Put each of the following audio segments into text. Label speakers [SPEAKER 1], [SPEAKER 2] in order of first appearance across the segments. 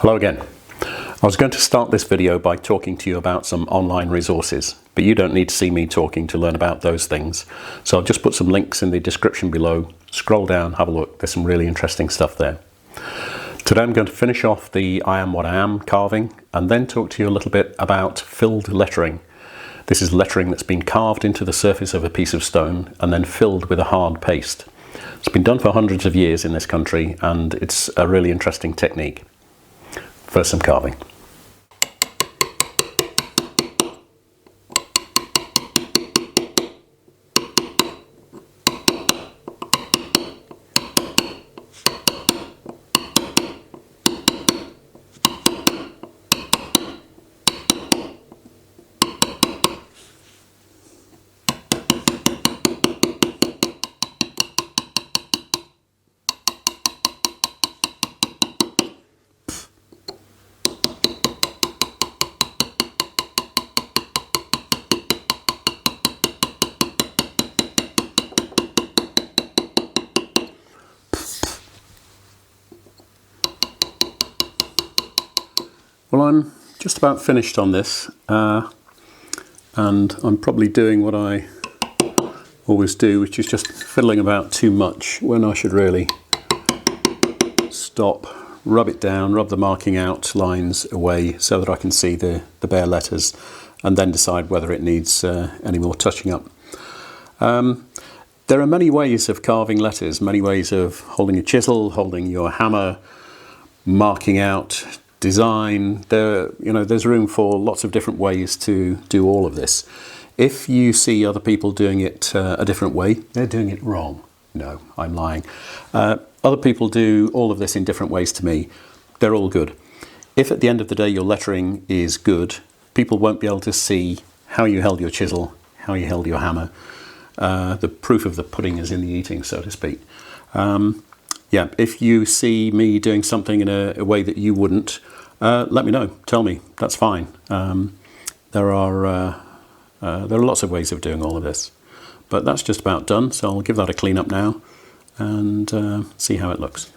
[SPEAKER 1] Hello again. I was going to start this video by talking to you about some online resources, but you don't need to see me talking to learn about those things. So I'll just put some links in the description below. Scroll down, have a look. There's some really interesting stuff there. Today I'm going to finish off the I am what I am carving and then talk to you a little bit about filled lettering. This is lettering that's been carved into the surface of a piece of stone and then filled with a hard paste. It's been done for hundreds of years in this country and it's a really interesting technique. First, some carving. Well, I'm just about finished on this and I'm probably doing what I always do, which is just fiddling about too much when I should really stop, rub it down, rub the marking out lines away so that I can see the bare letters and then decide whether it needs any more touching up. There are many ways of carving letters, many ways of holding a chisel, holding your hammer, marking out, design. There's room for lots of different ways to do all of this. If you see other people doing it a different way, they're doing it wrong. No, I'm lying. Other people do all of this in different ways to me. They're all good. If at the end of the day your lettering is good, people won't be able to see how you held your chisel, how you held your hammer. The proof of the pudding is in the eating, so to speak. Yeah, if you see me doing something in a way that you wouldn't, let me know. Tell me. That's fine. There are lots of ways of doing all of this. But that's just about done, so I'll give that a clean up now and see how it looks.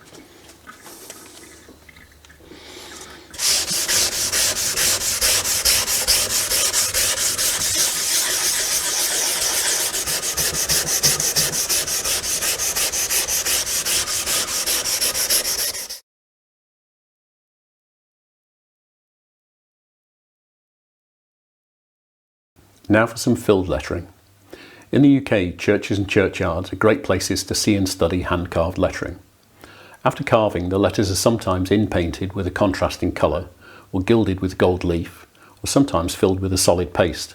[SPEAKER 1] Now for some filled lettering. In the UK, churches and churchyards are great places to see and study hand-carved lettering. After carving, the letters are sometimes in-painted with a contrasting colour, or gilded with gold leaf, or sometimes filled with a solid paste.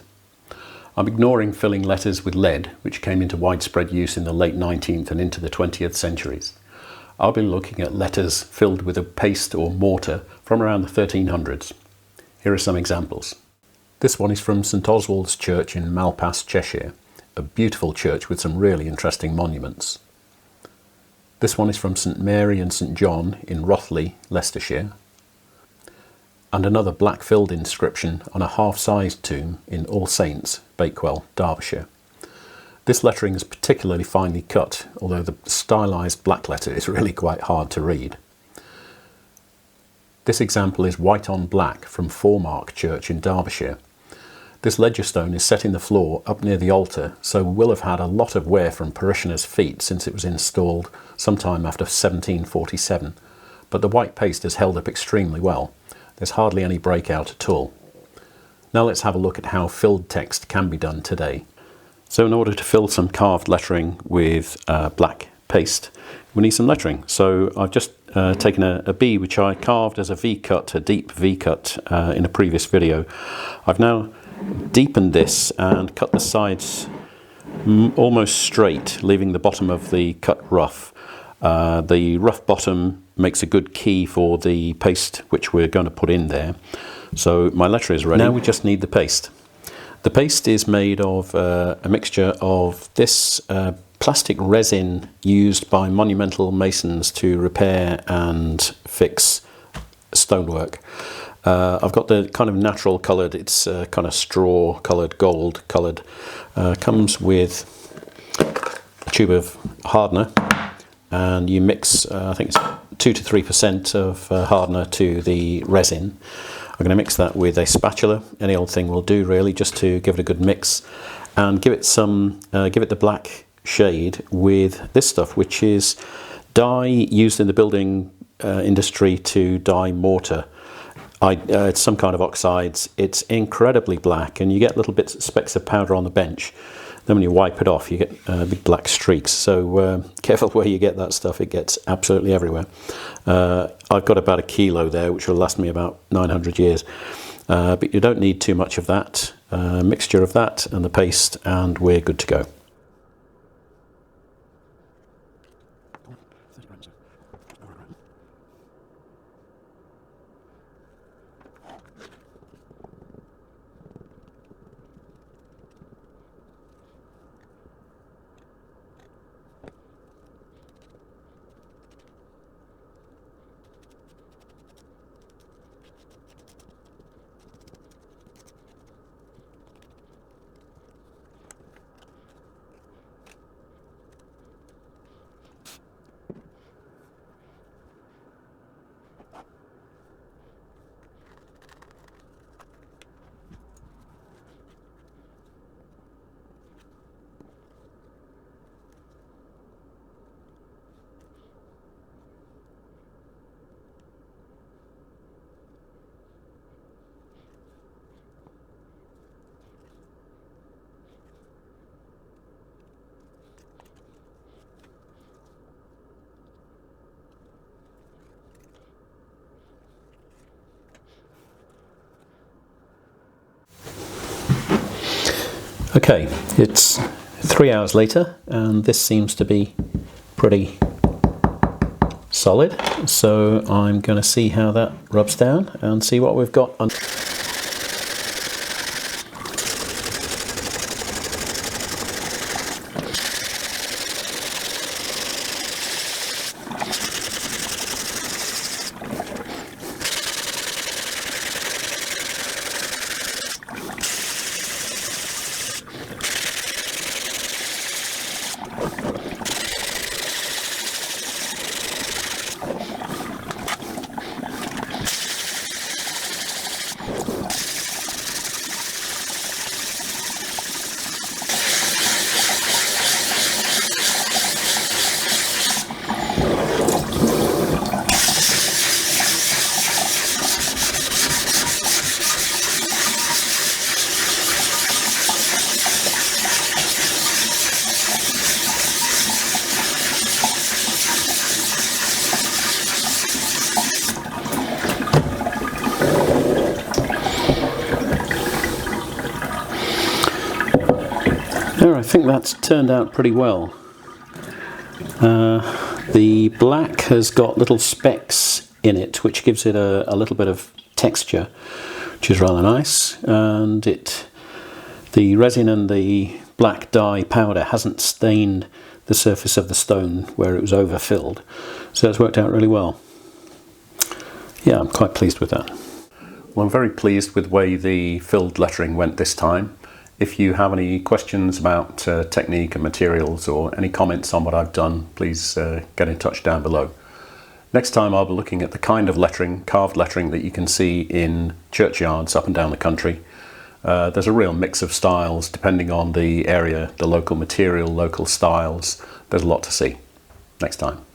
[SPEAKER 1] I'm ignoring filling letters with lead, which came into widespread use in the late 19th and into the 20th centuries. I'll be looking at letters filled with a paste or mortar from around the 1300s. Here are some examples. This one is from St Oswald's Church in Malpas, Cheshire, a beautiful church with some really interesting monuments. This one is from St Mary and St John in Rothley, Leicestershire, and another black-filled inscription on a half-sized tomb in All Saints, Bakewell, Derbyshire. This lettering is particularly finely cut, although the stylised black letter is really quite hard to read. This example is white on black from Foremark Church in Derbyshire. This ledger stone is set in the floor up near the altar, so will have had a lot of wear from parishioners' feet since it was installed sometime after 1747, but the white paste has held up extremely well. There's hardly any breakout at all. Now let's have a look at how filled text can be done today. So in order to fill some carved lettering with black paste, we need some lettering. So I've just taken a B which I carved as a V-cut, a deep V-cut in a previous video. I've now deepened this and cut the sides almost straight, leaving the bottom of the cut rough. The rough bottom makes a good key for the paste which we're going to put in there. So my letter is ready. Now we just need the paste. The paste is made of a mixture of this plastic resin used by monumental masons to repair and fix stonework. I've got the kind of natural coloured, it's kind of straw coloured, gold coloured. Comes with a tube of hardener and you mix, I think it's 2 to 3% of hardener to the resin. I'm going to mix that with a spatula. Any old thing will do really, just to give it a good mix and give it the black shade with this stuff, which is dye used in the building industry to dye mortar. It's some kind of oxides. It's incredibly black, and you get little bits, specks of powder on the bench. Then when you wipe it off, you get big black streaks. So careful where you get that stuff. It gets absolutely everywhere. I've got about 1 kilo there, which will last me about 900 years. But you don't need too much of that. Mixture of that and the paste, and we're good to go. Okay, it's 3 hours later, and this seems to be pretty solid. So I'm going to see how that rubs down and see what we've got. There, I think that's turned out pretty well. The black has got little specks in it, which gives it a little bit of texture, which is rather nice. And the resin and the black dye powder hasn't stained the surface of the stone where it was overfilled. So that's worked out really well. Yeah, I'm quite pleased with that. Well, I'm very pleased with the way the filled lettering went this time. If you have any questions about technique and materials, or any comments on what I've done, please get in touch down below. Next time I'll be looking at the kind of lettering, carved lettering, that you can see in churchyards up and down the country. There's a real mix of styles depending on the area, the local material, local styles. There's a lot to see. Next time.